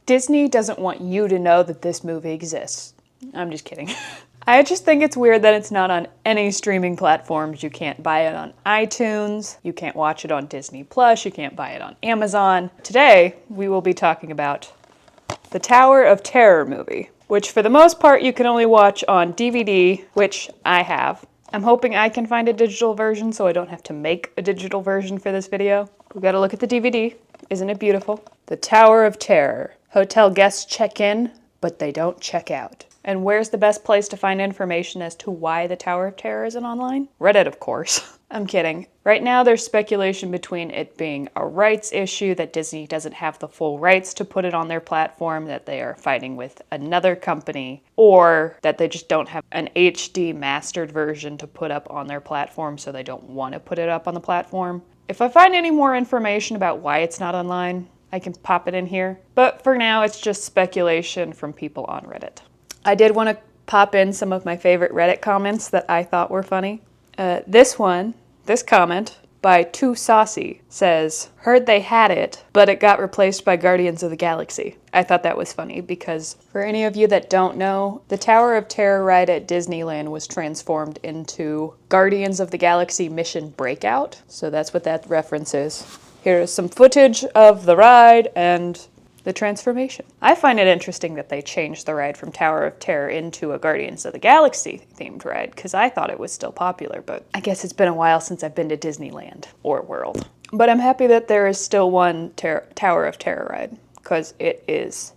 Disney doesn't want you to know that this movie exists. I'm just kidding. I just think it's weird that it's not on any streaming platforms. You can't buy it on iTunes, you can't watch it on Disney Plus, you can't buy it on Amazon. Today, we will be talking about the Tower of Terror movie, which for the most part you can only watch on DVD, which I have. I'm hoping I can find a digital version so I don't have to make a digital version for this video. We gotta look at the DVD. Isn't it beautiful? The Tower of Terror. Hotel guests check in, but they don't check out. And where's the best place to find information as to why the Tower of Terror isn't online? Reddit, of course. I'm kidding. Right now there's speculation between it being a rights issue, that Disney doesn't have the full rights to put it on their platform, that they are fighting with another company, or that they just don't have an HD mastered version to put up on their platform, so they don't want to put it up on the platform. If I find any more information about why it's not online, I can pop it in here. But for now, it's just speculation from people on Reddit. I did want to pop in some of my favorite Reddit comments that I thought were funny. This comment by Too Saucy says, "Heard they had it, but it got replaced by Guardians of the Galaxy." I thought that was funny because for any of you that don't know, the Tower of Terror ride at Disneyland was transformed into Guardians of the Galaxy Mission Breakout. So that's what that reference is. Here is some footage of the ride and the transformation. I find it interesting that they changed the ride from Tower of Terror into a Guardians of the Galaxy themed ride, because I thought it was still popular, but I guess it's been a while since I've been to Disneyland or World. But I'm happy that there is still one Tower of Terror ride, because it is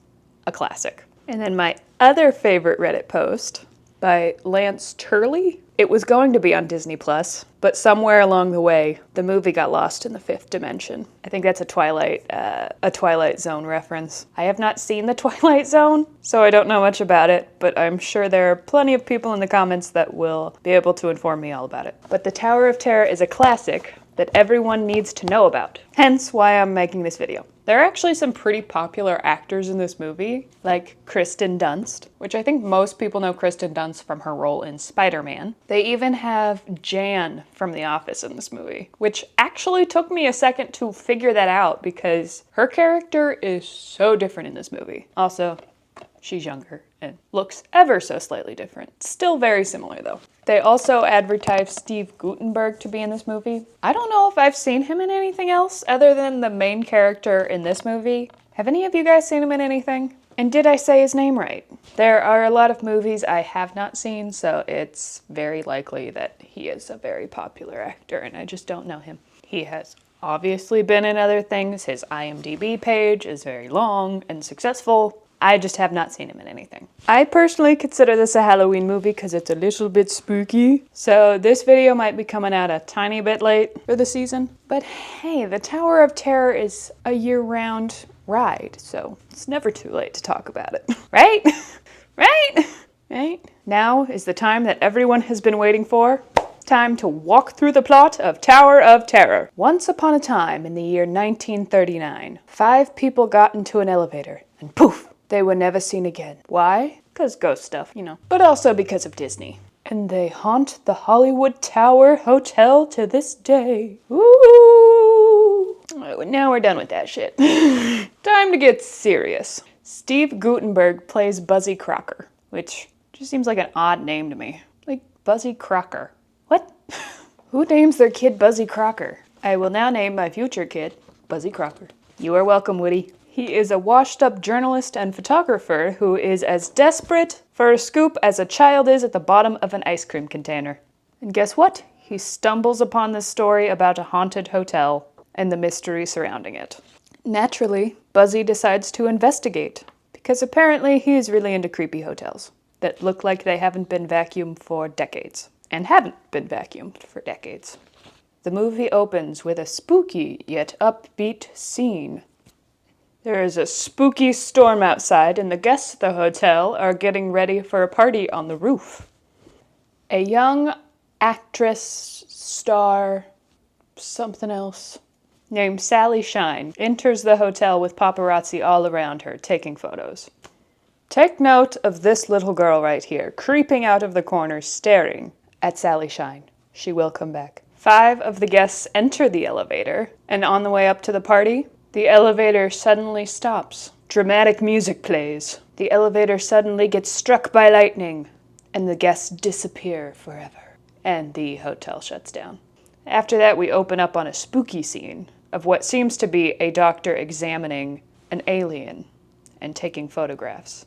a classic. And then my other favorite Reddit post by Lance Turley. It was going to be on Disney Plus, but somewhere along the way, the movie got lost in the fifth dimension. I think that's a Twilight Zone reference. I have not seen the Twilight Zone, so I don't know much about it, but I'm sure there are plenty of people in the comments that will be able to inform me all about it. But the Tower of Terror is a classic that everyone needs to know about, hence why I'm making this video. There are actually some pretty popular actors in this movie, like Kristen Dunst, which I think most people know Kristen Dunst from her role in Spider-Man. They even have Jan from The Office in this movie, which actually took me a second to figure that out because her character is so different in this movie. Also, she's younger and looks ever so slightly different. Still very similar though. They also advertised Steve Guttenberg to be in this movie. I don't know if I've seen him in anything else other than the main character in this movie. Have any of you guys seen him in anything? And did I say his name right? There are a lot of movies I have not seen, so it's very likely that he is a very popular actor and I just don't know him. He has obviously been in other things. His IMDb page is very long and successful. I just have not seen him in anything. I personally consider this a Halloween movie because it's a little bit spooky. So this video might be coming out a tiny bit late for the season. But hey, the Tower of Terror is a year-round ride, so it's never too late to talk about it. Right? Right? Now is the time that everyone has been waiting for. Time to walk through the plot of Tower of Terror. Once upon a time in the year 1939, 5 people got into an elevator and poof! They were never seen again. Why? Because ghost stuff, you know. But also because of Disney. And they haunt the Hollywood Tower Hotel to this day. Ooh! Now we're done with that shit. Time to get serious. Steve Guttenberg plays Buzzy Crocker, which just seems like an odd name to me. Like Buzzy Crocker. What? Who names their kid Buzzy Crocker? I will now name my future kid Buzzy Crocker. You are welcome, Woody. He is a washed-up journalist and photographer who is as desperate for a scoop as a child is at the bottom of an ice cream container. And guess what? He stumbles upon this story about a haunted hotel and the mystery surrounding it. Naturally, Buzzy decides to investigate, because apparently he is really into creepy hotels that look like they haven't been vacuumed for decades, and haven't been vacuumed for decades. The movie opens with a spooky yet upbeat scene. There is a spooky storm outside, and the guests at the hotel are getting ready for a party on the roof. A young actress, star, something else, named Sally Shine enters the hotel with paparazzi all around her, taking photos. Take note of this little girl right here, creeping out of the corner, staring at Sally Shine. She will come back. 5 of the guests enter the elevator, and on the way up to the party, the elevator suddenly stops, Dramatic music plays. The elevator suddenly gets struck by lightning, and the guests disappear forever. And the hotel shuts down. After that, we open up on a spooky scene of what seems to be a doctor examining an alien and taking photographs.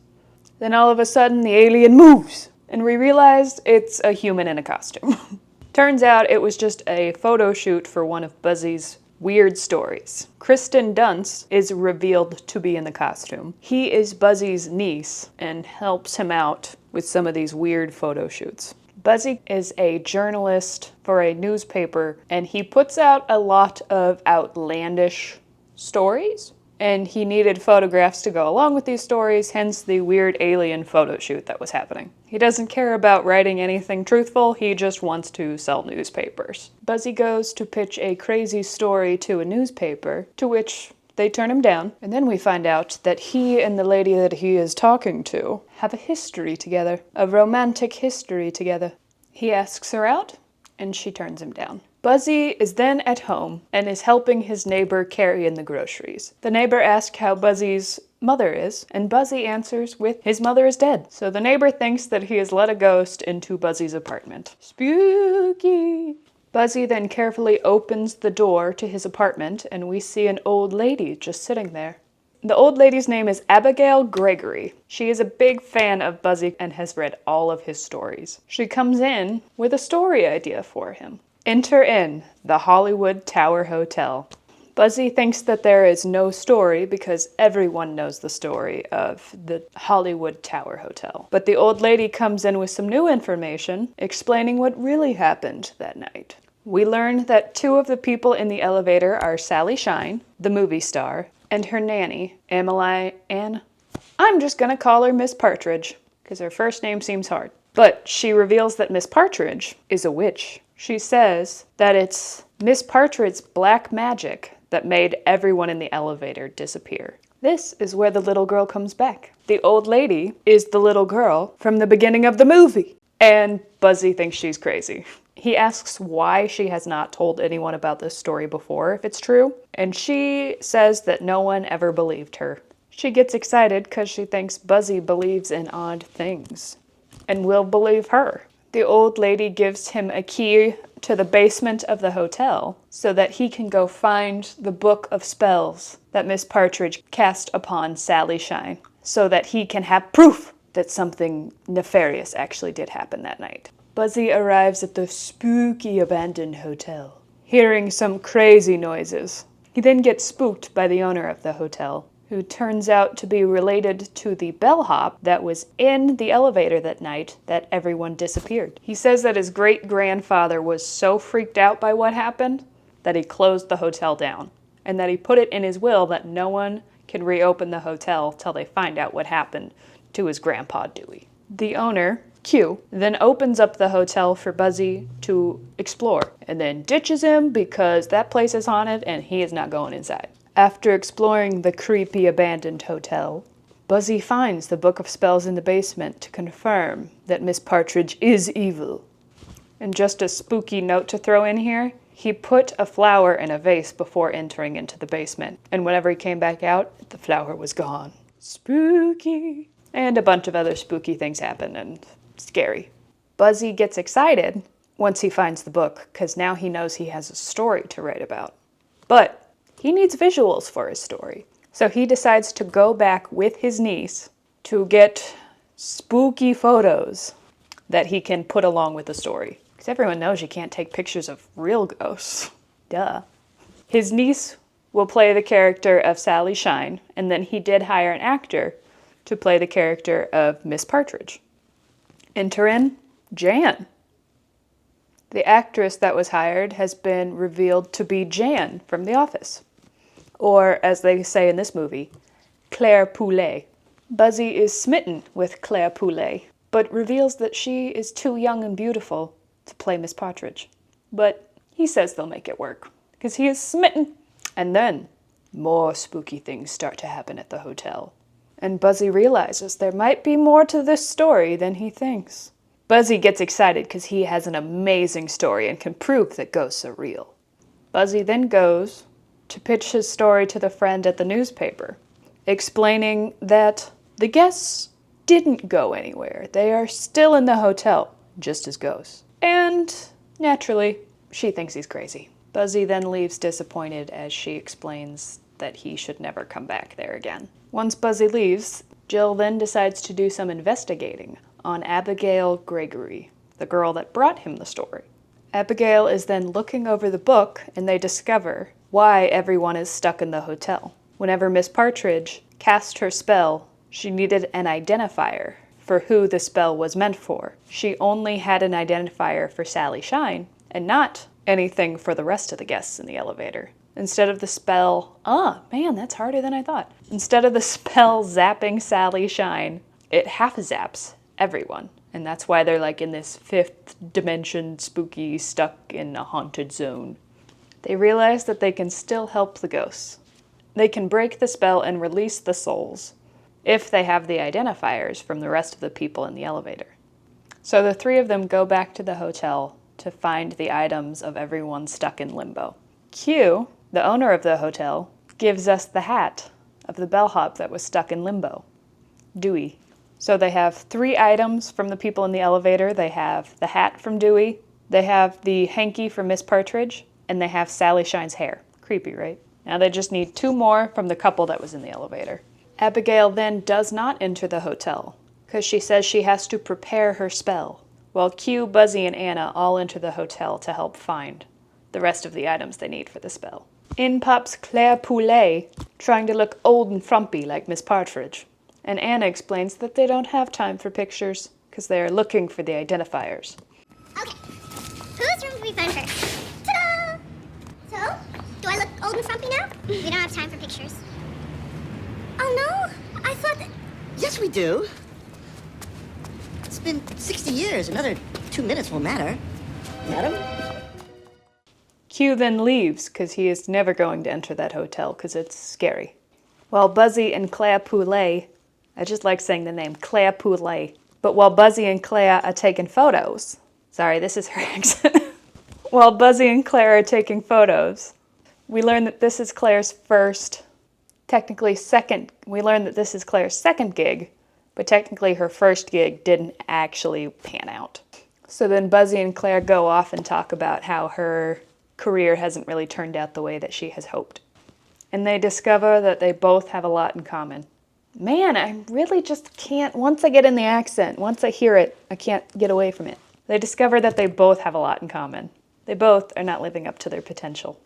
Then all of a sudden, the alien moves, and we realized it's a human in a costume. Turns out it was just a photo shoot for one of Buzzy's weird stories. Kristen Dunst is revealed to be in the costume. He is Buzzy's niece and helps him out with some of these weird photo shoots. Buzzy is a journalist for a newspaper, and he puts out a lot of outlandish stories, and he needed photographs to go along with these stories, hence the weird alien photo shoot that was happening. He doesn't care about writing anything truthful, he just wants to sell newspapers. Buzzy goes to pitch a crazy story to a newspaper, to which they turn him down, and then we find out that he and the lady that he is talking to have a history together, a romantic history together. He asks her out, and she turns him down. Buzzy is then at home and is helping his neighbor carry in the groceries. The neighbor asks how Buzzy's mother is, and Buzzy answers with his mother is dead. So the neighbor thinks that he has let a ghost into Buzzy's apartment. Spooky! Buzzy then carefully opens the door to his apartment, and we see an old lady just sitting there. The old lady's name is Abigail Gregory. She is a big fan of Buzzy and has read all of his stories. She comes in with a story idea for him. Enter in the Hollywood Tower Hotel. Buzzy thinks that there is no story because everyone knows the story of the Hollywood Tower Hotel. But the old lady comes in with some new information explaining what really happened that night. We learn that two of the people in the elevator are Sally Shine, the movie star, and her nanny, Anne. I'm just gonna call her Miss Partridge, because her first name seems hard. But she reveals that Miss Partridge is a witch. She says that it's Miss Partridge's black magic that made everyone in the elevator disappear. This is where the little girl comes back. The old lady is the little girl from the beginning of the movie. And Buzzy thinks she's crazy. He asks why she has not told anyone about this story before, if it's true, and she says that no one ever believed her. She gets excited because she thinks Buzzy believes in odd things, and will believe her. The old lady gives him a key to the basement of the hotel so that he can go find the book of spells that Miss Partridge cast upon Sally Shine, so that he can have proof that something nefarious actually did happen that night. Buzzy arrives at the spooky abandoned hotel, hearing some crazy noises. He then gets spooked by the owner of the hotel, who turns out to be related to the bellhop that was in the elevator that night that everyone disappeared. He says that his great-grandfather was so freaked out by what happened that he closed the hotel down, and that he put it in his will that no one can reopen the hotel till they find out what happened to his grandpa Dewey. The owner, Q, then opens up the hotel for Buzzy to explore, and then ditches him because that place is haunted and he is not going inside. After exploring the creepy abandoned hotel, Buzzy finds the book of spells in the basement to confirm that Miss Partridge is evil. And just a spooky note to throw in here, he put a flower in a vase before entering into the basement, and whenever he came back out, the flower was gone. Spooky! And a bunch of other spooky things happen, and scary. Buzzy gets excited once he finds the book, because now he knows he has a story to write about. But he needs visuals for his story. So he decides to go back with his niece to get spooky photos that he can put along with the story. Because everyone knows you can't take pictures of real ghosts. Duh. His niece will play the character of Sally Shine, and then he did hire an actor to play the character of Miss Partridge. Enter in Jan. The actress that was hired has been revealed to be Jan from The Office. Or, as they say in this movie, Claire Poulet. Buzzy is smitten with Claire Poulet, but reveals that she is too young and beautiful to play Miss Partridge. But he says they'll make it work, because he is smitten. And then, more spooky things start to happen at the hotel. And Buzzy realizes there might be more to this story than he thinks. Buzzy gets excited because he has an amazing story and can prove that ghosts are real. Buzzy then goes to pitch his story to the friend at the newspaper, explaining that the guests didn't go anywhere. They are still in the hotel, just as ghosts. And, naturally, she thinks he's crazy. Buzzy then leaves disappointed as she explains that he should never come back there again. Once Buzzy leaves, Jill then decides to do some investigating on Abigail Gregory, the girl that brought him the story. Abigail is then looking over the book, and they discover why everyone is stuck in the hotel. Whenever Miss Partridge cast her spell, she needed an identifier for who the spell was meant for. She only had an identifier for Sally Shine, and not anything for the rest of the guests in the elevator. Instead of the spell, that's harder than I thought. Instead of the spell zapping Sally Shine, it half zaps everyone. And that's why they're like in this fifth dimension, spooky, stuck in a haunted zone. They realize that they can still help the ghosts. They can break the spell and release the souls if they have the identifiers from the rest of the people in the elevator. So the three of them go back to the hotel to find the items of everyone stuck in limbo. Q, the owner of the hotel, gives us the hat of the bellhop that was stuck in limbo, Dewey. So they have 3 items from the people in the elevator. They have the hat from Dewey, they have the hanky from Miss Partridge, and they have Sally Shine's hair. Creepy, right? Now they just need 2 more from the couple that was in the elevator. Abigail then does not enter the hotel, because she says she has to prepare her spell, while Q, Buzzy, and Anna all enter the hotel to help find the rest of the items they need for the spell. In pops Claire Poulet, trying to look old and frumpy like Miss Partridge, and Anna explains that they don't have time for pictures, because they are looking for the identifiers. Okay, whose room do we find first? Ta-da! So, do I look old and frumpy now? We don't have time for pictures. Oh no, I thought that... Yes, we do. It's been 60 years. Another 2 minutes will matter. Madam? Q then leaves, because he is never going to enter that hotel, because it's scary. While Buzzy and Claire Poulet, I just like saying the name, Claire Poulet, but while Buzzy and Claire are taking photos, sorry, this is her accent. While Buzzy and Claire are taking photos, we learn that this is Claire's first, technically second, we learn that this is Claire's second gig, but technically her first gig didn't actually pan out. So then Buzzy and Claire go off and talk about how her career hasn't really turned out the way that she has hoped. And they discover that they both have a lot in common. Man, I really just can't, once I get in the accent, once I hear it, I can't get away from it. They discover that they both have a lot in common. They both are not living up to their potential.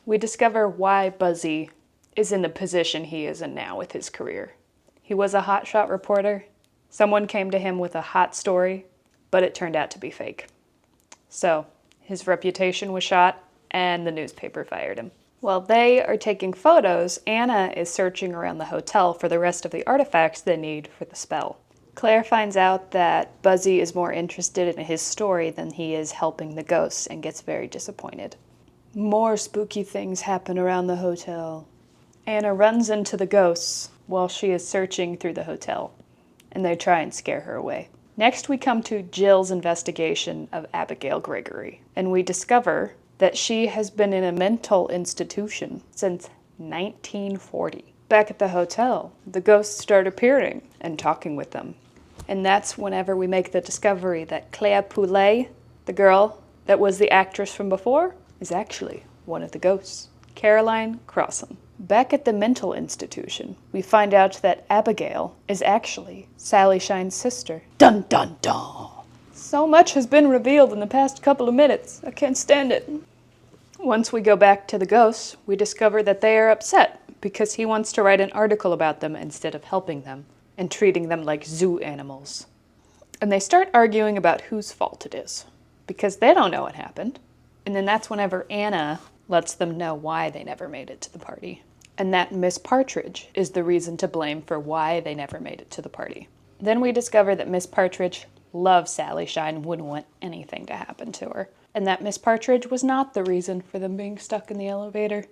We discover why Buzzy is in the position he is in now with his career. He was a hotshot reporter. Someone came to him with a hot story, but it turned out to be fake. So, his reputation was shot, and the newspaper fired him. While they are taking photos, Anna is searching around the hotel for the rest of the artifacts they need for the spell. Claire finds out that Buzzy is more interested in his story than he is helping the ghosts and gets very disappointed. More spooky things happen around the hotel. Anna runs into the ghosts while she is searching through the hotel, and they try and scare her away. Next, we come to Jill's investigation of Abigail Gregory, and we discover that she has been in a mental institution since 1940. Back at the hotel, the ghosts start appearing and talking with them. And that's whenever we make the discovery that Claire Poulet, the girl that was the actress from before, is actually one of the ghosts, Caroline Crossan. Back at the mental institution, we find out that Abigail is actually Sally Shine's sister. Dun dun dun! So much has been revealed in the past couple of minutes. I can't stand it. Once we go back to the ghosts, we discover that they are upset because he wants to write an article about them instead of helping them and treating them like zoo animals. And they start arguing about whose fault it is, because they don't know what happened. And then that's whenever Anna lets them know why they never made it to the party, and that Miss Partridge is the reason to blame for why they never made it to the party. Then we discover that Miss Partridge loves Sally Shine and wouldn't want anything to happen to her, and that Miss Partridge was not the reason for them being stuck in the elevator.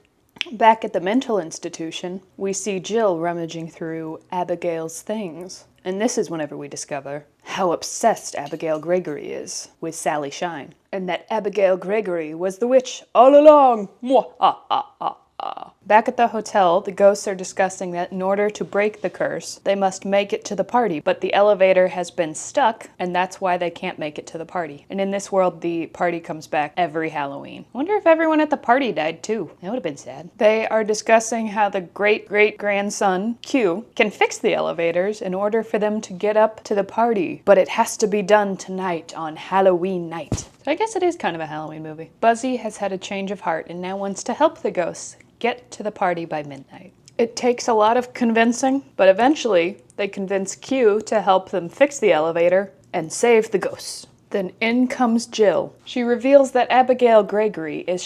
Back at the mental institution, we see Jill rummaging through Abigail's things, and this is whenever we discover how obsessed Abigail Gregory is with Sally Shine, and that Abigail Gregory was the witch all along. Mwah, ah, ah, ah, ah. Back at the hotel, the ghosts are discussing that in order to break the curse, they must make it to the party, but the elevator has been stuck, and that's why they can't make it to the party. And in this world, the party comes back every Halloween. I wonder if everyone at the party died too. That would have been sad. They are discussing how the great-great-grandson, Q, can fix the elevators in order for them to get up to the party, but it has to be done tonight on Halloween night. So I guess it is kind of a Halloween movie. Buzzy has had a change of heart and now wants to help the ghosts get to the party by midnight. It takes a lot of convincing, but eventually they convince Q to help them fix the elevator and save the ghosts. Then in comes Jill. She reveals that Abigail Gregory is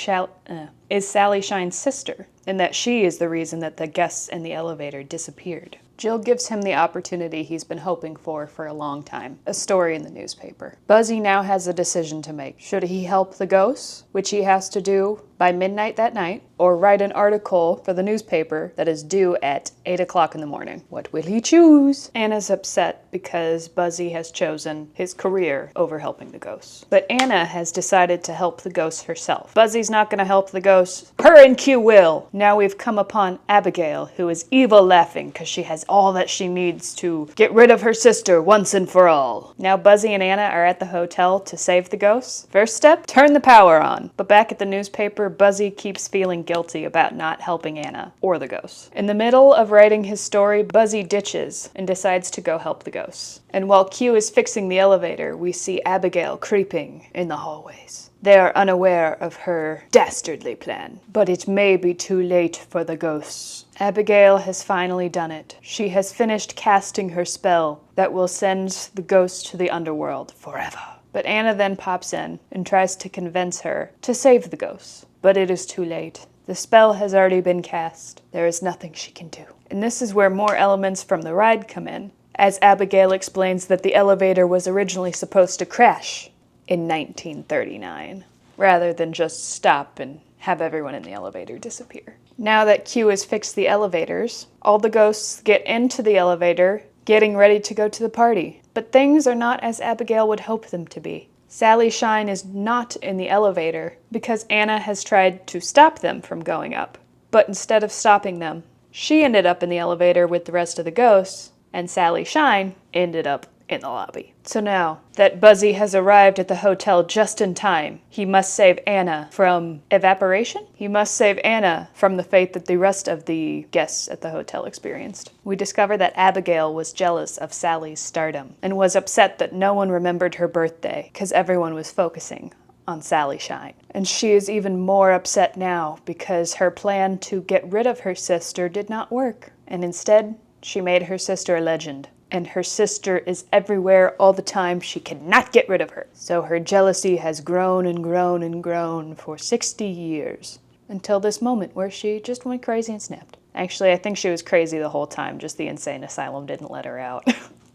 Sally Shine's sister, and that she is the reason that the guests in the elevator disappeared. Jill gives him the opportunity he's been hoping for a long time, a story in the newspaper. Buzzy now has a decision to make. Should he help the ghosts, which he has to do by midnight that night, or write an article for the newspaper that is due at 8 o'clock in the morning? What will he choose? Anna's upset because Buzzy has chosen his career over helping the ghosts. But Anna has decided to help the ghosts herself. Buzzy's not going to help the ghosts. Her and Q will. Now we've come upon Abigail, who is evil laughing because she has all that she needs to get rid of her sister once and for all. Now Buzzy and Anna are at the hotel to save the ghosts. First step, turn the power on. But back at the newspaper, Buzzy keeps feeling guilty about not helping Anna or the ghosts. In the middle of writing his story, Buzzy ditches and decides to go help the ghosts. And while Q is fixing the elevator, we see Abigail creeping in the hallways. They are unaware of her dastardly plan, but it may be too late for the ghosts. Abigail has finally done it. She has finished casting her spell that will send the ghosts to the underworld forever. But Anna then pops in and tries to convince her to save the ghosts. But it is too late. The spell has already been cast. There is nothing she can do. And this is where more elements from the ride come in, as Abigail explains that the elevator was originally supposed to crash in 1939, rather than just stop and have everyone in the elevator disappear. Now that Q has fixed the elevators, all the ghosts get into the elevator, getting ready to go to the party. But things are not as Abigail would hope them to be. Sally Shine is not in the elevator because Anna has tried to stop them from going up. But instead of stopping them, she ended up in the elevator with the rest of the ghosts, and Sally Shine ended up in the lobby. So now that Buzzy has arrived at the hotel just in time, he must save Anna from evaporation? He must save Anna from the fate that the rest of the guests at the hotel experienced. We discover that Abigail was jealous of Sally's stardom and was upset that no one remembered her birthday because everyone was focusing on Sally Shine. And she is even more upset now because her plan to get rid of her sister did not work, and instead she made her sister a legend. And her sister is everywhere all the time. She cannot get rid of her. So her jealousy has grown and grown and grown for 60 years. Until this moment where she just went crazy and snapped. Actually, I think she was crazy the whole time. Just the insane asylum didn't let her out.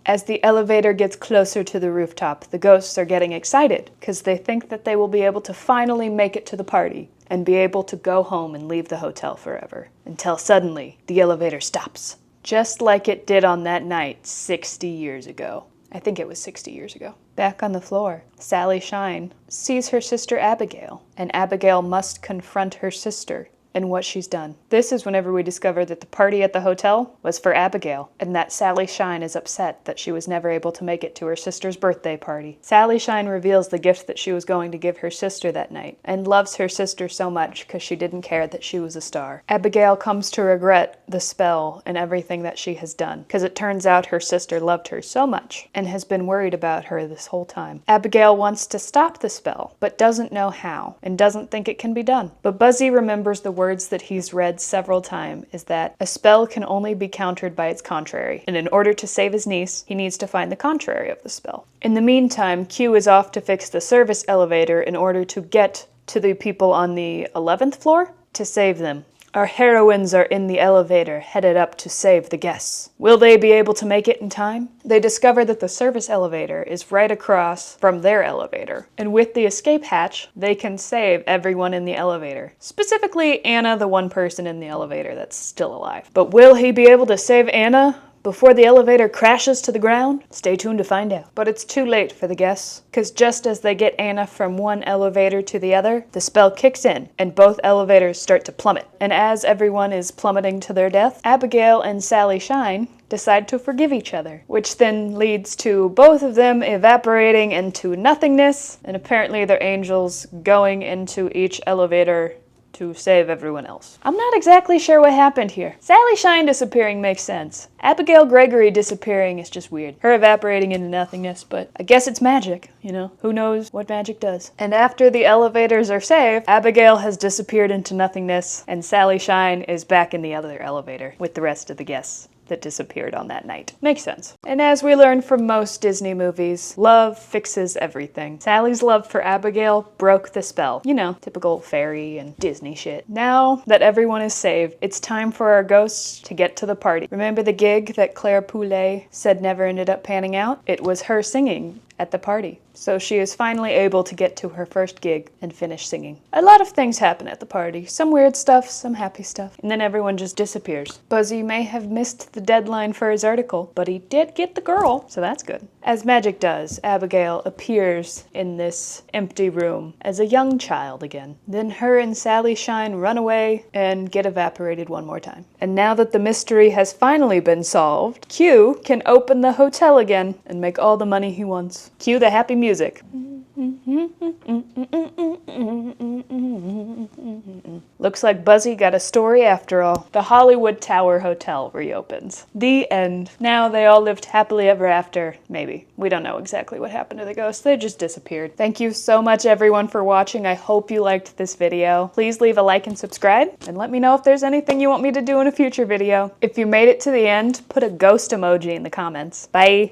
As the elevator gets closer to the rooftop, the ghosts are getting excited because they think that they will be able to finally make it to the party and be able to go home and leave the hotel forever. Until suddenly, the elevator stops. Just like it did on that night 60 years ago. I think it was 60 years ago. Back on the floor, Sally Shine sees her sister Abigail, and Abigail must confront her sister and what she's done. This is whenever we discover that the party at the hotel was for Abigail, and that Sally Shine is upset that she was never able to make it to her sister's birthday party. Sally Shine reveals the gift that she was going to give her sister that night, and loves her sister so much because she didn't care that she was a star. Abigail comes to regret the spell and everything that she has done, because it turns out her sister loved her so much, and has been worried about her this whole time. Abigail wants to stop the spell, but doesn't know how, and doesn't think it can be done. But Buzzy remembers the words that he's read several times is that a spell can only be countered by its contrary, and in order to save his niece, he needs to find the contrary of the spell. In the meantime, Q is off to fix the service elevator in order to get to the people on the 11th floor to save them. Our heroines are in the elevator, headed up to save the guests. Will they be able to make it in time? They discover that the service elevator is right across from their elevator, and with the escape hatch, they can save everyone in the elevator. Specifically, Anna, the one person in the elevator that's still alive. But will he be able to save Anna before the elevator crashes to the ground? Stay tuned to find out. But it's too late for the guests, because just as they get Anna from one elevator to the other, the spell kicks in, and both elevators start to plummet. And as everyone is plummeting to their death, Abigail and Sally Shine decide to forgive each other, which then leads to both of them evaporating into nothingness, and apparently they're angels going into each elevator to save everyone else. I'm not exactly sure what happened here. Sally Shine disappearing makes sense. Abigail Gregory disappearing is just weird. Her evaporating into nothingness, but I guess it's magic, you know? Who knows what magic does? And after the elevators are saved, Abigail has disappeared into nothingness, and Sally Shine is back in the other elevator with the rest of the guests that disappeared on that night. Makes sense. And as we learn from most Disney movies, love fixes everything. Sally's love for Abigail broke the spell. You know, typical fairy and Disney shit. Now that everyone is saved, it's time for our ghosts to get to the party. Remember the gig that Claire Poulet said never ended up panning out? It was her singing at the party. So she is finally able to get to her first gig and finish singing. A lot of things happen at the party. Some weird stuff, some happy stuff. And then everyone just disappears. Buzzy may have missed the deadline for his article, but he did get the girl, so that's good. As magic does, Abigail appears in this empty room as a young child again. Then her and Sally Shine run away and get evaporated one more time. And now that the mystery has finally been solved, Q can open the hotel again and make all the money he wants. Cue the happy music. Looks like Buzzy got a story after all. The Hollywood Tower Hotel reopens. The end. Now they all lived happily ever after. Maybe. We don't know exactly what happened to the ghosts. They just disappeared. Thank you so much everyone for watching. I hope you liked this video. Please leave a like and subscribe, and let me know if there's anything you want me to do in a future video. If you made it to the end, put a ghost emoji in the comments. Bye!